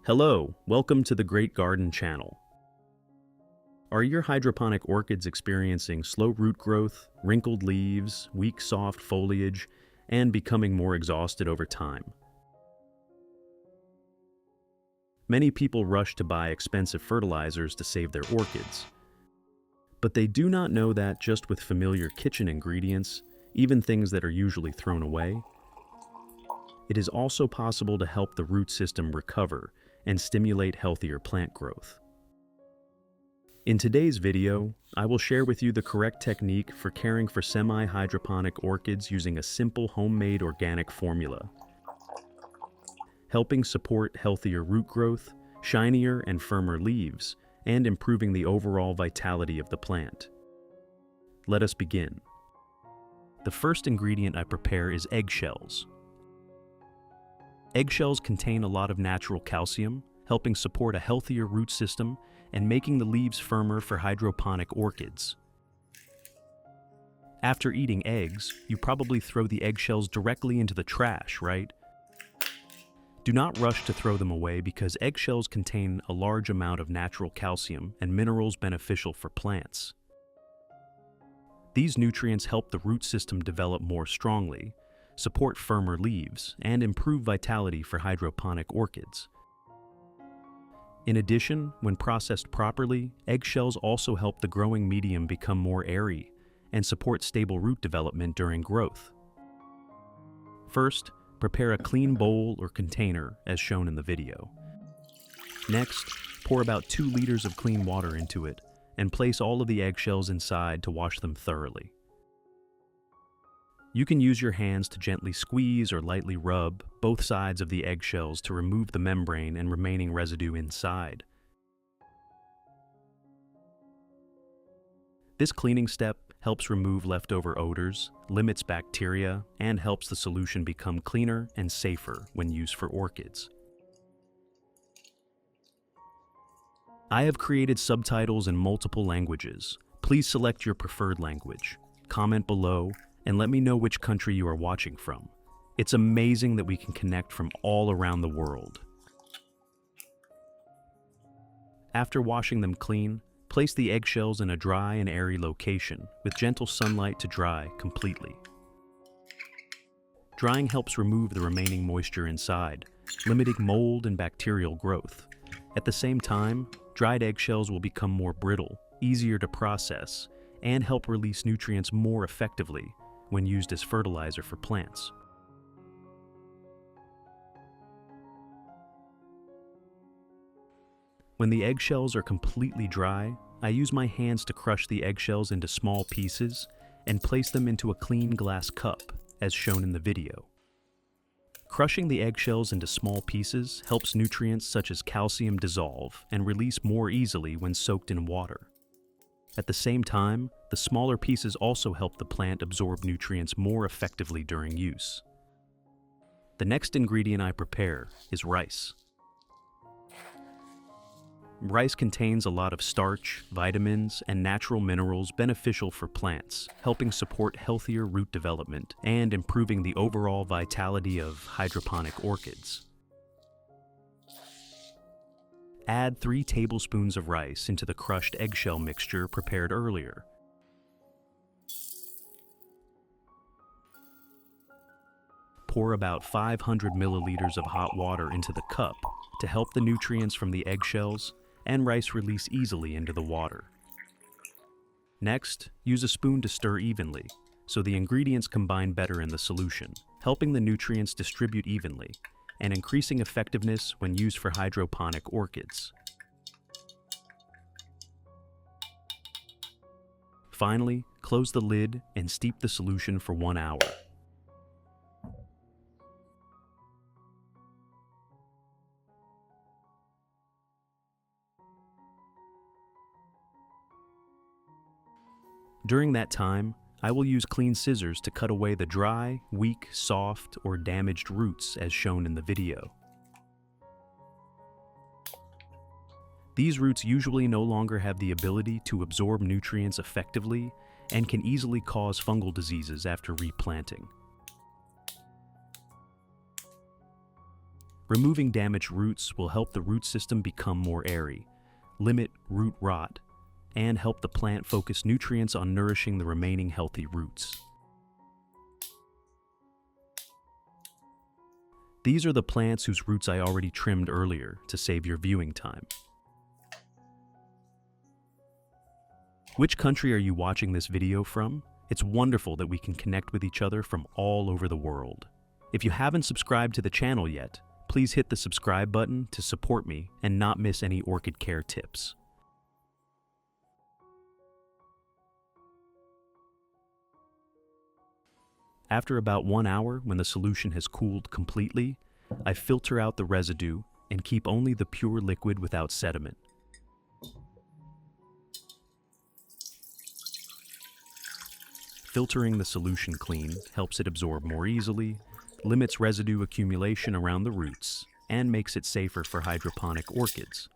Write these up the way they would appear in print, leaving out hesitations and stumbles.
Hello, welcome to the Great Garden channel. Are your hydroponic orchids experiencing slow root growth, wrinkled leaves, weak soft foliage, and becoming more exhausted over time? Many people rush to buy expensive fertilizers to save their orchids. But they do not know that just with familiar kitchen ingredients, even things that are usually thrown away, it is also possible to help the root system recover and stimulate healthier plant growth. In today's video, I will share with you the correct technique for caring for semi-hydroponic orchids using a simple homemade organic formula, helping support healthier root growth, shinier and firmer leaves, and improving the overall vitality of the plant. Let us begin. The first ingredient I prepare is eggshells. Eggshells contain a lot of natural calcium, helping support a healthier root system and making the leaves firmer for hydroponic orchids. After eating eggs, you probably throw the eggshells directly into the trash, right? Do not rush to throw them away because eggshells contain a large amount of natural calcium and minerals beneficial for plants. These nutrients help the root system develop more strongly, support firmer leaves, and improve vitality for hydroponic orchids. In addition, when processed properly, eggshells also help the growing medium become more airy and support stable root development during growth. First, prepare a clean bowl or container as shown in the video. Next, pour about 2 liters of clean water into it and place all of the eggshells inside to wash them thoroughly. You can use your hands to gently squeeze or lightly rub both sides of the eggshells to remove the membrane and remaining residue inside. This cleaning step helps remove leftover odors, limits bacteria, and helps the solution become cleaner and safer when used for orchids. I have created subtitles in multiple languages. Please select your preferred language. Comment below and let me know which country you are watching from. It's amazing that we can connect from all around the world. After washing them clean, place the eggshells in a dry and airy location with gentle sunlight to dry completely. Drying helps remove the remaining moisture inside, limiting mold and bacterial growth. At the same time, dried eggshells will become more brittle, easier to process, and help release nutrients more effectively when used as fertilizer for plants. When the eggshells are completely dry, I use my hands to crush the eggshells into small pieces and place them into a clean glass cup, as shown in the video. Crushing the eggshells into small pieces helps nutrients such as calcium dissolve and release more easily when soaked in water. At the same time, the smaller pieces also help the plant absorb nutrients more effectively during use. The next ingredient I prepare is rice. Rice contains a lot of starch, vitamins, and natural minerals beneficial for plants, helping support healthier root development and improving the overall vitality of hydroponic orchids. Add 3 tablespoons of rice into the crushed eggshell mixture prepared earlier. Pour about 500 milliliters of hot water into the cup to help the nutrients from the eggshells and rice release easily into the water. Next, use a spoon to stir evenly so the ingredients combine better in the solution, helping the nutrients distribute evenly and increasing effectiveness when used for hydroponic orchids. Finally, close the lid and steep the solution for 1 hour. During that time, I will use clean scissors to cut away the dry, weak, soft, or damaged roots as shown in the video. These roots usually no longer have the ability to absorb nutrients effectively and can easily cause fungal diseases after replanting. Removing damaged roots will help the root system become more airy, limit root rot, and help the plant focus nutrients on nourishing the remaining healthy roots. These are the plants whose roots I already trimmed earlier to save your viewing time. Which country are you watching this video from? It's wonderful that we can connect with each other from all over the world. If you haven't subscribed to the channel yet, please hit the subscribe button to support me and not miss any orchid care tips. After about 1 hour, when the solution has cooled completely, I filter out the residue and keep only the pure liquid without sediment. Filtering the solution clean helps it absorb more easily, limits residue accumulation around the roots, and makes it safer for hydroponic orchids.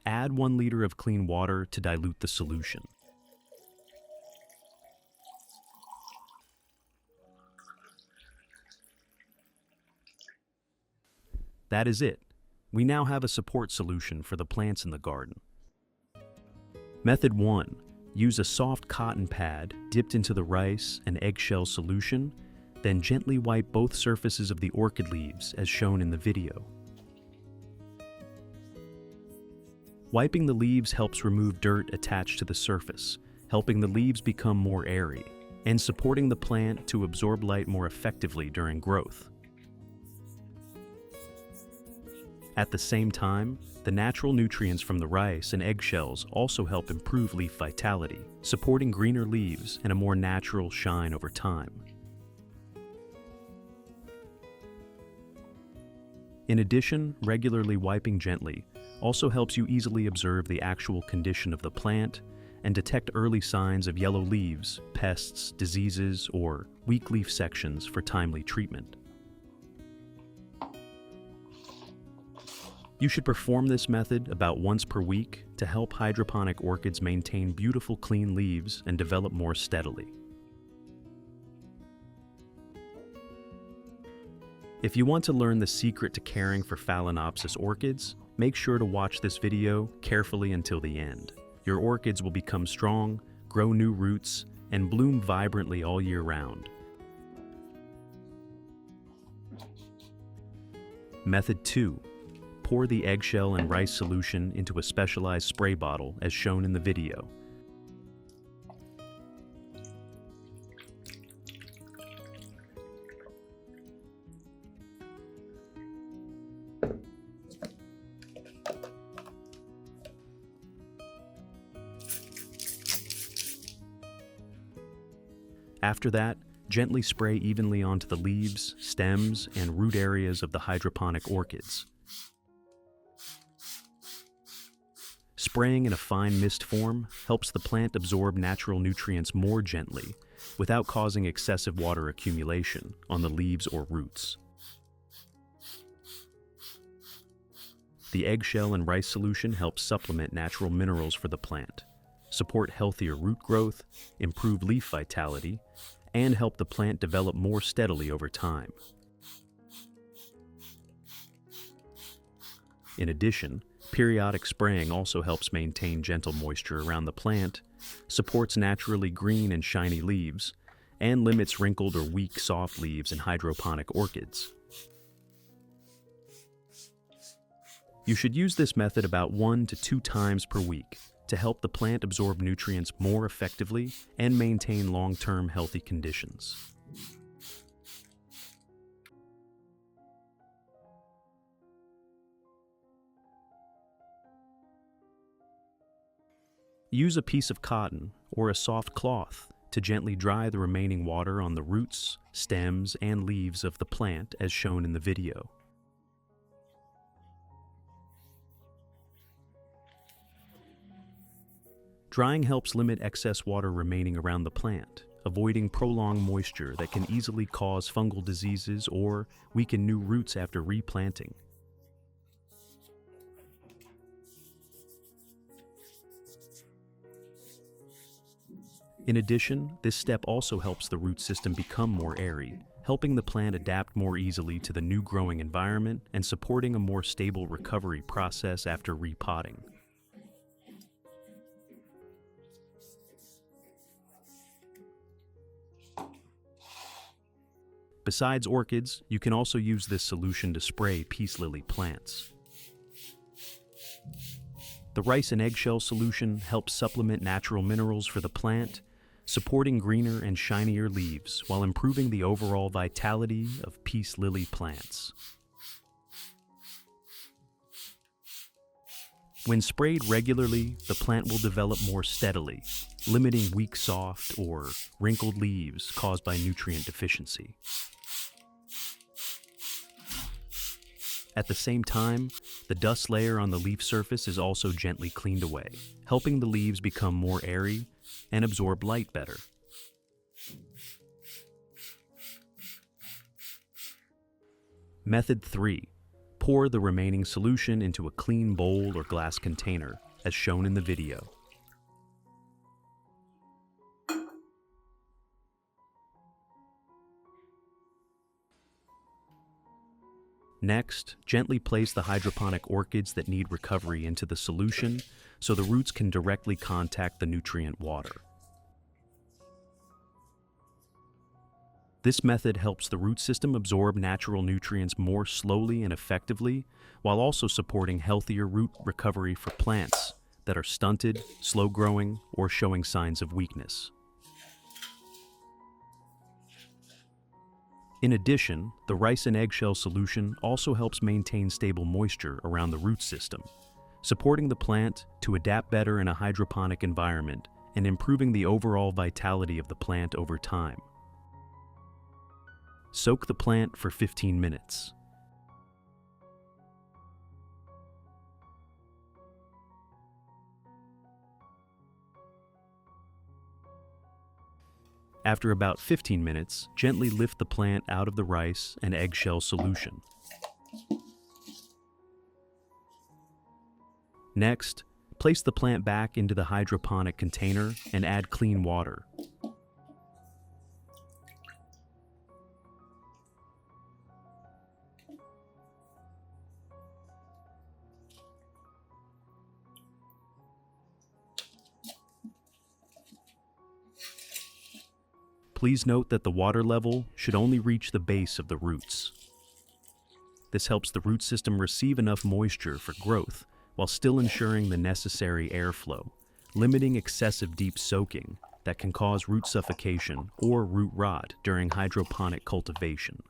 Add 1 liter of clean water to dilute the solution. That is it. We now have a support solution for the plants in the garden. Method 1. Use a soft cotton pad dipped into the rice and eggshell solution, then gently wipe both surfaces of the orchid leaves as shown in the video. Wiping the leaves helps remove dirt attached to the surface, helping the leaves become more airy, and supporting the plant to absorb light more effectively during growth. At the same time, the natural nutrients from the rice and eggshells also help improve leaf vitality, supporting greener leaves and a more natural shine over time. In addition, regularly wiping gently also helps you easily observe the actual condition of the plant and detect early signs of yellow leaves, pests, diseases, or weak leaf sections for timely treatment. You should perform this method about once per week to help hydroponic orchids maintain beautiful clean leaves and develop more steadily. If you want to learn the secret to caring for Phalaenopsis orchids, make sure to watch this video carefully until the end. Your orchids will become strong, grow new roots, and bloom vibrantly all year round. Method 2. Pour the eggshell and rice solution into a specialized spray bottle as shown in the video. After that, gently spray evenly onto the leaves, stems, and root areas of the hydroponic orchids. Spraying in a fine mist form helps the plant absorb natural nutrients more gently without causing excessive water accumulation on the leaves or roots. The eggshell and rice solution helps supplement natural minerals for the plant, support healthier root growth, improve leaf vitality, and help the plant develop more steadily over time. In addition, periodic spraying also helps maintain gentle moisture around the plant, supports naturally green and shiny leaves, and limits wrinkled or weak soft leaves in hydroponic orchids. You should use this method about 1 to 2 times per week to help the plant absorb nutrients more effectively and maintain long-term healthy conditions. Use a piece of cotton or a soft cloth to gently dry the remaining water on the roots, stems, and leaves of the plant as shown in the video. Drying helps limit excess water remaining around the plant, avoiding prolonged moisture that can easily cause fungal diseases or weaken new roots after replanting. In addition, this step also helps the root system become more airy, helping the plant adapt more easily to the new growing environment and supporting a more stable recovery process after repotting. Besides orchids, you can also use this solution to spray peace lily plants. The rice and eggshell solution helps supplement natural minerals for the plant, supporting greener and shinier leaves while improving the overall vitality of peace lily plants. When sprayed regularly, the plant will develop more steadily, limiting weak, soft, or wrinkled leaves caused by nutrient deficiency. At the same time, the dust layer on the leaf surface is also gently cleaned away, helping the leaves become more airy and absorb light better. Method 3. Pour the remaining solution into a clean bowl or glass container, as shown in the video. Next, gently place the hydroponic orchids that need recovery into the solution so the roots can directly contact the nutrient water. This method helps the root system absorb natural nutrients more slowly and effectively, while also supporting healthier root recovery for plants that are stunted, slow-growing, or showing signs of weakness. In addition, the rice and eggshell solution also helps maintain stable moisture around the root system, supporting the plant to adapt better in a hydroponic environment and improving the overall vitality of the plant over time. Soak the plant for 15 minutes. After about 15 minutes, gently lift the plant out of the rice and eggshell solution. Next, place the plant back into the hydroponic container and add clean water. Please note that the water level should only reach the base of the roots. This helps the root system receive enough moisture for growth while still ensuring the necessary airflow, limiting excessive deep soaking that can cause root suffocation or root rot during hydroponic cultivation.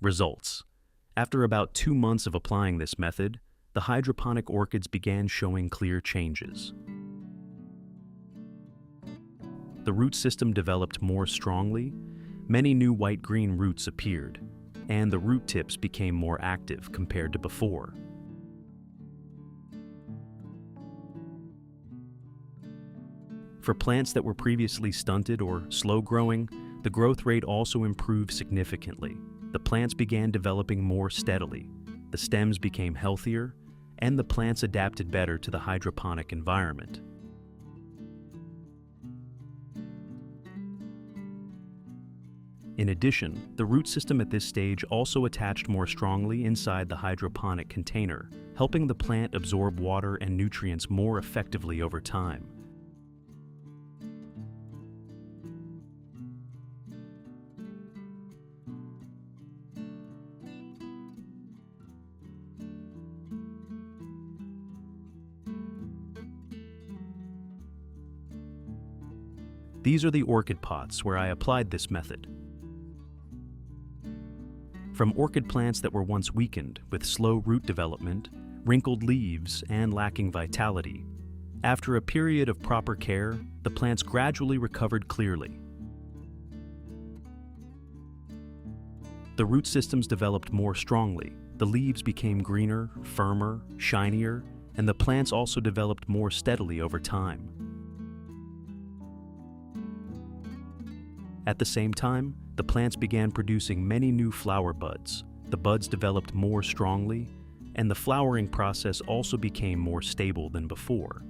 Results. After about 2 months of applying this method, the hydroponic orchids began showing clear changes. The root system developed more strongly, many new white-green roots appeared, and the root tips became more active compared to before. For plants that were previously stunted or slow-growing, the growth rate also improved significantly. The plants began developing more steadily, the stems became healthier, and the plants adapted better to the hydroponic environment. In addition, the root system at this stage also attached more strongly inside the hydroponic container, helping the plant absorb water and nutrients more effectively over time. These are the orchid pots where I applied this method. From orchid plants that were once weakened with slow root development, wrinkled leaves, and lacking vitality, after a period of proper care, the plants gradually recovered clearly. The root systems developed more strongly. The leaves became greener, firmer, shinier, and the plants also developed more steadily over time. At the same time, the plants began producing many new flower buds. The buds developed more strongly, and the flowering process also became more stable than before.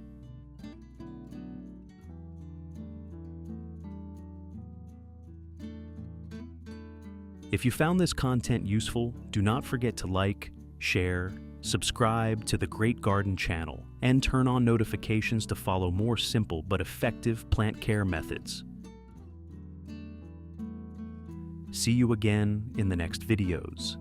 If you found this content useful, do not forget to like, share, subscribe to the Great Garden channel, and turn on notifications to follow more simple but effective plant care methods. See you again in the next videos.